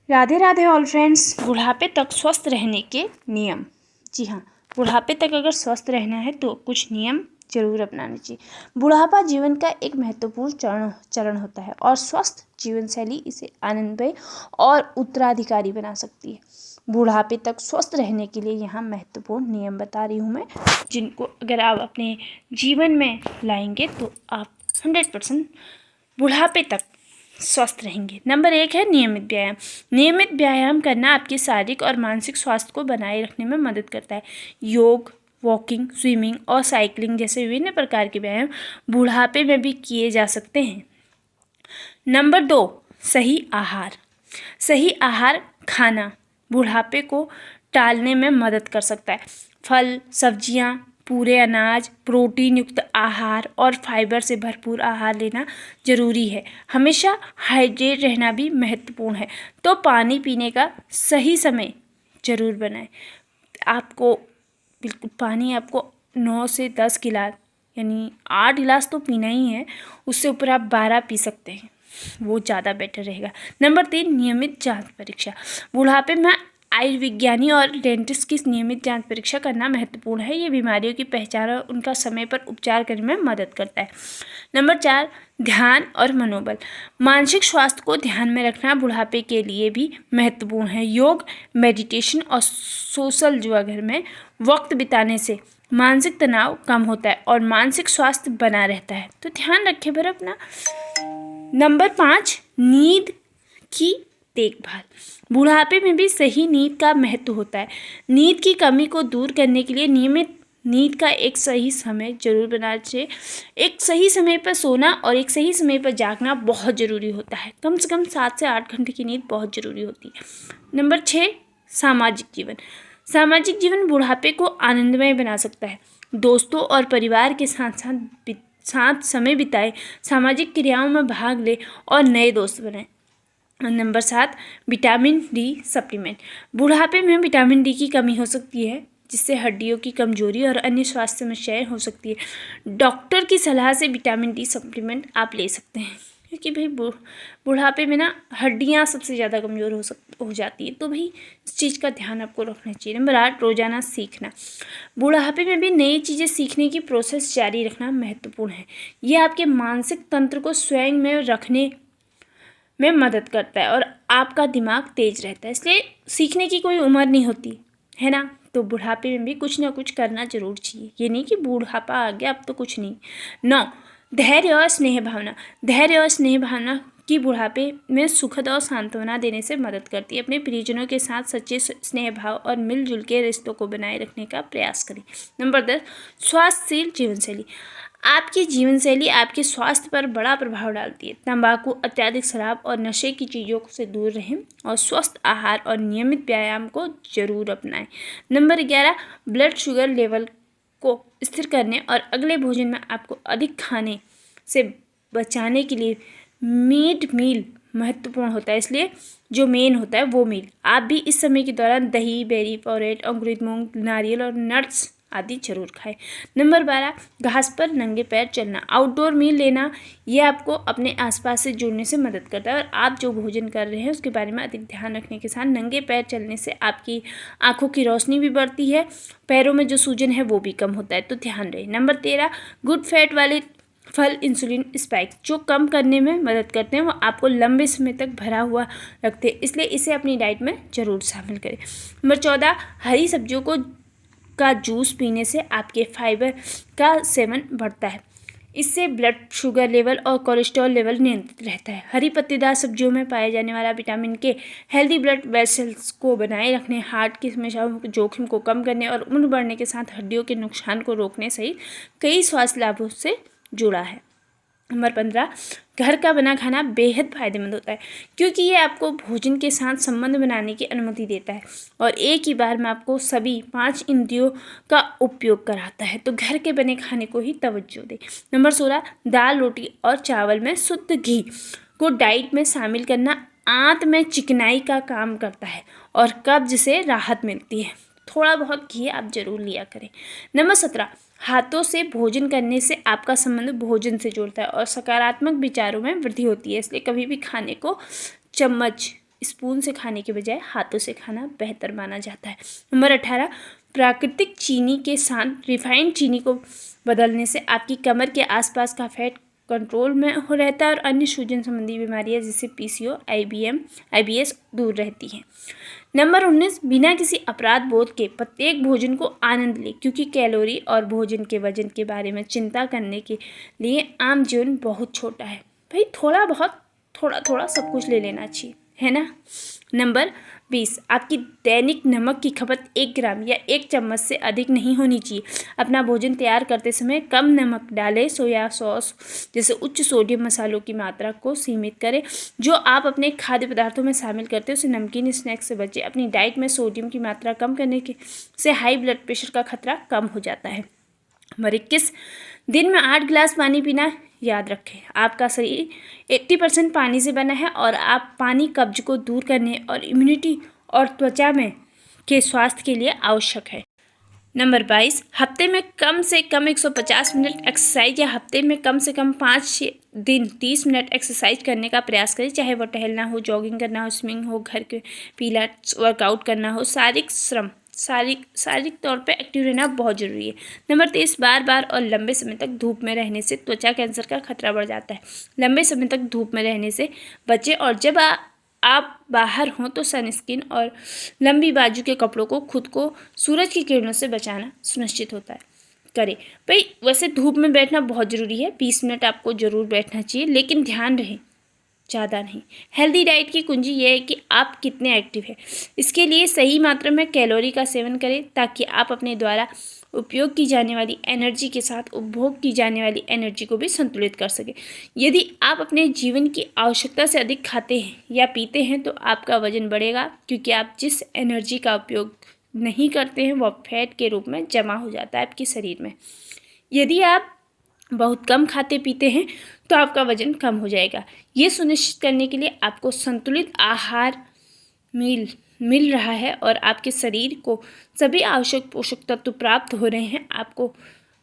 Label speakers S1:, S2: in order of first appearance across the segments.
S1: Radhe Radhe all friends. बुढ़ापे तक स्वस्थ रहने के नियम। जी हाँ, बुढ़ापे तक अगर स्वस्थ रहना है तो कुछ नियम जरूर अपनाने चाहिए। बुढ़ापा जीवन का एक महत्वपूर्ण चरण होता है और स्वस्थ जीवन शैली इसे आनंदमय और उत्तराधिकारी बना सकती है। बुढ़ापे तक स्वस्थ रहने के लिए यहाँ महत्वपूर्ण नियम बता रही हूँ मैं, जिनको अगर आप अपने जीवन में लाएंगे तो आप 100% बुढ़ापे तक स्वस्थ रहेंगे। नंबर 1 है नियमित व्यायाम। नियमित व्यायाम करना आपके शारीरिक और मानसिक स्वास्थ्य को बनाए रखने में मदद करता है। योग, वॉकिंग, स्विमिंग और साइकिलिंग जैसे विभिन्न प्रकार के व्यायाम बुढ़ापे में भी किए जा सकते हैं। नंबर 2, सही आहार। सही आहार खाना बुढ़ापे को टालने में मदद कर सकता है। फल, सब्जियां, पूरे अनाज, प्रोटीन युक्त आहार और फाइबर से भरपूर आहार लेना जरूरी है। हमेशा हाइड्रेट रहना भी महत्वपूर्ण है, तो पानी पीने का सही समय जरूर बनाएं। आपको बिल्कुल पानी आपको 9 से 10 गिलास यानी 8 गिलास तो पीना ही है, उससे ऊपर आप 12 पी सकते हैं, वो ज़्यादा बेटर रहेगा। नंबर 3, नियमित जांच परीक्षा। बुढ़ापे में आयुर्विज्ञानी और डेंटिस्ट की नियमित जांच परीक्षा करना महत्वपूर्ण है। ये बीमारियों की पहचान और उनका समय पर उपचार करने में मदद करता है। नंबर 4, ध्यान और मनोबल। मानसिक स्वास्थ्य को ध्यान में रखना बुढ़ापे के लिए भी महत्वपूर्ण है। योग, मेडिटेशन और सोशल जुआ घर में वक्त बिताने से मानसिक तनाव कम होता है और मानसिक स्वास्थ्य बना रहता है, तो ध्यान रखें फिर अपना। नंबर 5, नींद की देखभाल। बुढ़ापे में भी सही नींद का महत्व होता है। नींद की कमी को दूर करने के लिए नियमित नींद का एक सही समय जरूर बनाना चाहिए। एक सही समय पर सोना और एक सही समय पर जागना बहुत ज़रूरी होता है। कम से कम 7 से 8 घंटे की नींद बहुत ज़रूरी होती है। नंबर 6, सामाजिक जीवन। सामाजिक जीवन बुढ़ापे को आनंदमय बना सकता है। दोस्तों और परिवार के साथ समय बिताए, सामाजिक क्रियाओं में भाग ले और नए दोस्त बनाएं। Number 7, vitamin D supplement. बुढ़ापे में विटामिन डी की कमी हो सकती है, जिससे हड्डियों की कमजोरी और अन्य स्वास्थ्य समस्याएं हो सकती है। डॉक्टर की सलाह से विटामिन डी सप्लीमेंट आप ले सकते हैं, क्योंकि भाई बुढ़ापे में ना हड्डियां सबसे ज़्यादा कमज़ोर हो जाती है, तो भाई इस चीज़ का ध्यान आपको रखना चाहिए। नंबर 8, रोज़ाना सीखना। बुढ़ापे में भी नई चीज़ें सीखने की प्रोसेस जारी रखना महत्वपूर्ण है। यह आपके मानसिक तंत्र को स्वयं में रखने में मदद करता है और आपका दिमाग तेज रहता है। इसलिए सीखने की कोई उम्र नहीं होती है ना, तो बुढ़ापे में भी कुछ ना कुछ करना जरूर चाहिए। ये नहीं कि बुढ़ापा आ गया अब तो कुछ नहीं। 9, धैर्य और स्नेह भावना। धैर्य और स्नेह भावना की बुढ़ापे में सुखद और सांत्वना देने से मदद करती है। अपने प्रियजनों के साथ सच्चे स्नेह भाव और मिलजुल के रिश्तों को बनाए रखने का प्रयास करें। नंबर 10, स्वास्थ्यशील जीवन शैली। आपकी जीवन शैली आपके स्वास्थ्य पर बड़ा प्रभाव डालती है। तंबाकू, अत्यधिक शराब और नशे की चीज़ों से दूर रहें और स्वस्थ आहार और नियमित व्यायाम को जरूर अपनाएं। नंबर 11, ब्लड शुगर लेवल को स्थिर करने और अगले भोजन में आपको अधिक खाने से बचाने के लिए मिड मील महत्वपूर्ण होता है। इसलिए जो मेन होता है वो मील आप भी इस समय के दौरान दही, बेरी, पोरेट, अंकुरित मूंग, नारियल और नट्स आदि जरूर खाएं। नंबर 12, घास पर नंगे पैर चलना। आउटडोर मील लेना ये आपको अपने आसपास से जुड़ने से मदद करता है और आप जो भोजन कर रहे हैं उसके बारे में अधिक ध्यान रखने के साथ नंगे पैर चलने से आपकी आंखों की रोशनी भी बढ़ती है, पैरों में जो सूजन है वो भी कम होता है, तो ध्यान रहे। नंबर 13, गुड फैट वाले फल, इंसुलिन स्पाइक जो कम करने में मदद करते हैं, वो आपको लंबे समय तक भरा हुआ रखते हैं, इसलिए इसे अपनी डाइट में जरूर शामिल करें। नंबर 14, हरी सब्जियों का जूस पीने से आपके फाइबर का सेवन बढ़ता है। इससे ब्लड शुगर लेवल और कोलेस्ट्रॉल लेवल नियंत्रित रहता है। हरी पत्तेदार सब्जियों में पाए जाने वाला विटामिन के हेल्दी ब्लड वेसल्स को बनाए रखने, हार्ट की समस्याओं के जोखिम को कम करने और उम्र बढ़ने के साथ हड्डियों के नुकसान को रोकने सहित कई स्वास्थ्य लाभों से जुड़ा है। नंबर 15, घर का बना खाना बेहद फायदेमंद होता है, क्योंकि ये आपको भोजन के साथ संबंध बनाने की अनुमति देता है और एक ही बार में आपको सभी 5 इंद्रियों का उपयोग कराता है, तो घर के बने खाने को ही तवज्जो दें। नंबर 16, दाल, रोटी और चावल में शुद्ध घी को डाइट में शामिल करना आंत में चिकनाई का काम करता है और कब्ज से राहत मिलती है। थोड़ा बहुत घी आप जरूर लिया करें। नंबर 17, हाथों से भोजन करने से आपका संबंध भोजन से जुड़ता है और सकारात्मक विचारों में वृद्धि होती है, इसलिए कभी भी खाने को चम्मच स्पून से खाने के बजाय हाथों से खाना बेहतर माना जाता है। नंबर 18, प्राकृतिक चीनी के साथ रिफाइंड चीनी को बदलने से आपकी कमर के आसपास का फैट कंट्रोल में हो रहता है और अन्य सूजन संबंधी बीमारियां जैसे पीसीओ, आईबीएस दूर रहती हैं। नंबर 19, बिना किसी अपराध बोध के प्रत्येक भोजन को आनंद ले, क्योंकि कैलोरी और भोजन के वजन के बारे में चिंता करने के लिए आम जीवन बहुत छोटा है। भाई थोड़ा बहुत थोड़ा सब कुछ ले लेना चाहिए, है ना। नंबर 20, आपकी दैनिक नमक की खपत 1 ग्राम या 1 चम्मच से अधिक नहीं होनी चाहिए। अपना भोजन तैयार करते समय कम नमक डालें। सोया सॉस जैसे उच्च सोडियम मसालों की मात्रा को सीमित करें। जो आप अपने खाद्य पदार्थों में शामिल करते हैं उसे नमकीन स्नैक्स से बचें। अपनी डाइट में सोडियम की मात्रा कम करने से हाई ब्लड प्रेशर का खतरा कम हो जाता है। नंबर 21, दिन में 8 गिलास पानी पीना। याद रखें, आपका शरीर 80% पानी से बना है और आप पानी कब्ज को दूर करने और इम्यूनिटी और त्वचा में के स्वास्थ्य के लिए आवश्यक है। नंबर 22, हफ्ते में कम से कम 150 मिनट एक्सरसाइज या हफ्ते में कम से कम 5 दिन 30 मिनट एक्सरसाइज करने का प्रयास करें। चाहे वो टहलना हो, जॉगिंग करना हो, स्विमिंग हो, घर के पिलाटेस वर्कआउट करना हो। शारीरिक तौर पे एक्टिव रहना बहुत ज़रूरी है। नंबर 23, बार और लंबे समय तक धूप में रहने से त्वचा कैंसर का खतरा बढ़ जाता है। लंबे समय तक धूप में रहने से बचें और जब आप बाहर हों तो सनस्क्रीन और लंबी बाजू के कपड़ों को खुद को सूरज की किरणों से बचाना सुनिश्चित होता है करें। भाई वैसे धूप में बैठना बहुत ज़रूरी है, 20 मिनट आपको ज़रूर बैठना चाहिए, लेकिन ध्यान रहे ज़्यादा नहीं। हेल्दी डाइट की कुंजी ये है कि आप कितने एक्टिव हैं। इसके लिए सही मात्रा में कैलोरी का सेवन करें ताकि आप अपने द्वारा उपयोग की जाने वाली एनर्जी के साथ उपभोग की जाने वाली एनर्जी को भी संतुलित कर सकें। यदि आप अपने जीवन की आवश्यकता से अधिक खाते हैं या पीते हैं तो आपका वजन बढ़ेगा, क्योंकि आप जिस एनर्जी का उपयोग नहीं करते हैं वह फैट के रूप में जमा हो जाता है आपके शरीर में। यदि आप बहुत कम खाते पीते हैं तो आपका वजन कम हो जाएगा। ये सुनिश्चित करने के लिए आपको संतुलित आहार मिल रहा है और आपके शरीर को सभी आवश्यक पोषक तत्व प्राप्त हो रहे हैं, आपको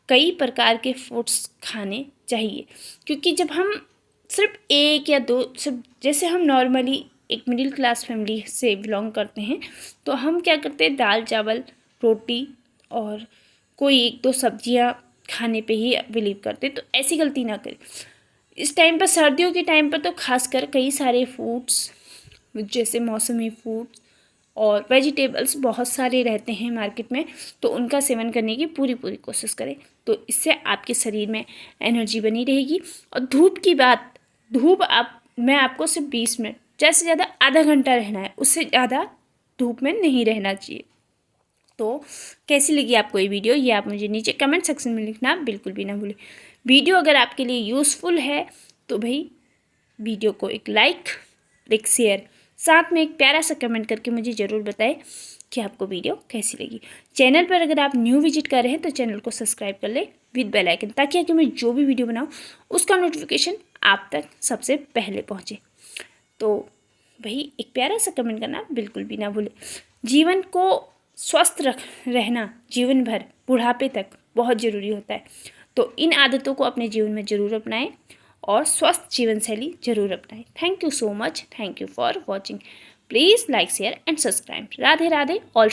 S1: कई प्रकार के फूड्स खाने चाहिए। क्योंकि जब हम सिर्फ 1 या 2 सिर्फ जैसे हम नॉर्मली एक मिडिल क्लास फैमिली से बिलोंग करते हैं तो हम क्या करते हैं, दाल चावल रोटी और कोई 1-2 सब्जियां खाने पे ही बिलीव करते, तो ऐसी गलती ना करें। इस टाइम पर सर्दियों के टाइम पर तो खासकर कई सारे फूड्स जैसे मौसमी फूड्स और वेजिटेबल्स बहुत सारे रहते हैं मार्केट में, तो उनका सेवन करने की पूरी कोशिश करें। तो इससे आपके शरीर में एनर्जी बनी रहेगी। और धूप की बात, मैं आपको सिर्फ 20 मिनट ज़्यादा से ज़्यादा आधा घंटा रहना है, उससे ज़्यादा धूप में नहीं रहना चाहिए। तो कैसी लगी आपको ये वीडियो, ये आप मुझे नीचे कमेंट सेक्शन में लिखना बिल्कुल भी ना भूलें। वीडियो अगर आपके लिए यूज़फुल है तो भाई वीडियो को एक लाइक, एक शेयर, साथ में एक प्यारा सा कमेंट करके मुझे ज़रूर बताएं कि आपको वीडियो कैसी लगी। चैनल पर अगर आप न्यू विजिट कर रहे हैं तो चैनल को सब्सक्राइब कर लें विद बेल आइकन, ताकि आगे मैं जो भी वीडियो बनाऊँ उसका नोटिफिकेशन आप तक सबसे पहले पहुँचे। तो भाई एक प्यारा सा कमेंट करना बिल्कुल भी ना भूलें। जीवन को स्वस्थ रहना जीवन भर बुढ़ापे तक बहुत ज़रूरी होता है, तो इन आदतों को अपने जीवन में ज़रूर अपनाएं और स्वस्थ जीवन शैली ज़रूर अपनाएं। Thank you so much, thank you for watching. Please like share and subscribe. Radhe Radhe all.